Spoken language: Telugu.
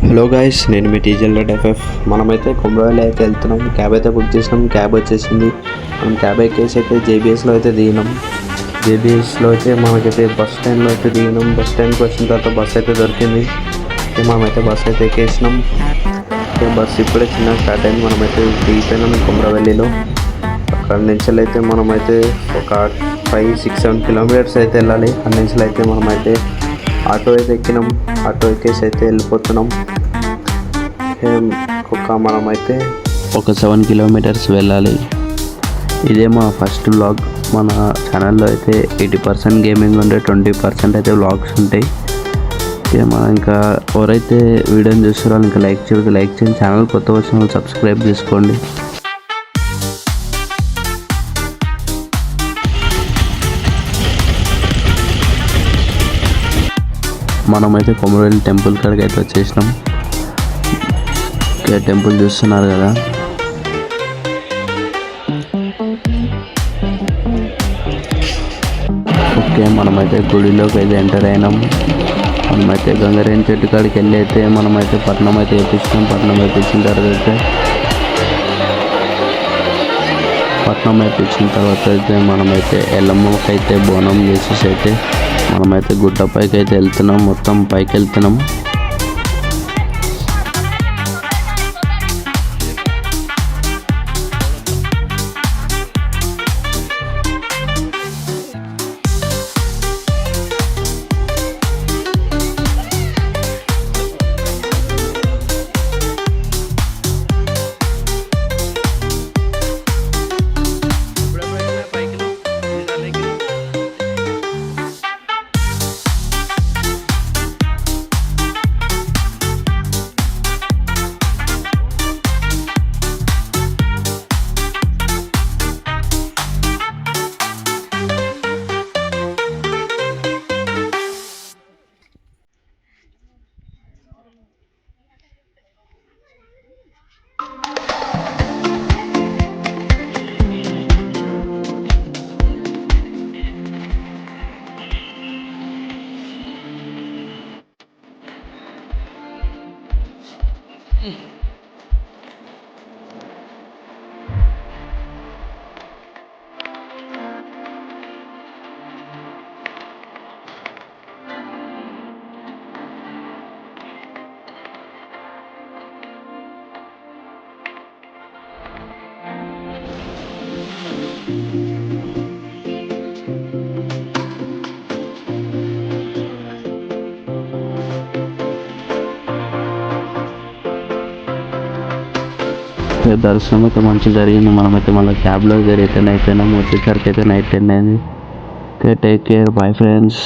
హలో గాయ్స్, నేను మీ టీజల్ ఎఫ్ఎఫ్. మనమైతే కొమరవెల్లి అయితే వెళ్తున్నాం. క్యాబ్ అయితే బుక్ చేసినాం. క్యాబ్ వచ్చేసింది. మనం క్యాబ్ ఎక్కేసి అయితే జేబీఎస్లో అయితే దిగినాం. జేబీఎస్లో అయితే మనకైతే బస్ స్టాండ్లో అయితే దిగినాం. బస్ స్టాండ్కి వచ్చిన తర్వాత బస్ అయితే దొరికింది. మనమైతే బస్ అయితే ఎక్కేసినాం. బస్ ఇప్పుడే చిన్న స్టార్ట్ అయింది. మనమైతే దిగిపోయినాం కొమరవెల్లిలో. అక్కడ నుంచి అయితే మనమైతే ఒక 5-6-7 కిలోమీటర్స్ అయితే వెళ్ళాలి. అక్కడి నుంచి అయితే మనమైతే ఆటో అయితే ఎక్కినాం. ఆటో ఎక్కేసి అయితే వెళ్ళిపోతున్నాం. మనమైతే ఒక 7 కిలోమీటర్స్ వెళ్ళాలి. ఇదే మా ఫస్ట్ వ్లాగ్. మన ఛానల్లో అయితే 80% గేమింగ్ ఉంటే 20% అయితే వ్లాగ్స్ ఉంటాయి. మనం ఇంకా ఎవరైతే వీడియోని చూస్తారో ఇంకా లైక్ చేయండి. ఛానల్ కొత్త వచ్చిన వాళ్ళు సబ్స్క్రైబ్ చేసుకోండి. మనమైతే కొమరవెల్లి టెంపుల్ కాడికి అయితే వచ్చేసినాం. టెంపుల్ చూస్తున్నారు కదా. మనమైతే గుడిలోకి అయితే ఎంటర్ అయినాం. మనమైతే గంగారేణి చెట్టు కాడికి వెళ్ళి అయితే మనమైతే పట్నం అయితే వేయించినాం. పట్నం వేయించిన తర్వాత అయితే మనమైతే ఎల్లమ్మకి అయితే బోనం చేసేసి అయితే మనమైతే గుట్ట పైకి అయితే వెళ్తున్నాం. మొత్తం పైకి వెళ్తున్నాం. దర్శనం అయితే మంచిగా జరిగింది. మనమైతే మళ్ళీ క్యాబ్లో రిటర్న్ అయిపోయినాము. వచ్చేసరికి అయితే నైట్ 10 అయింది. Take care. Bye friends.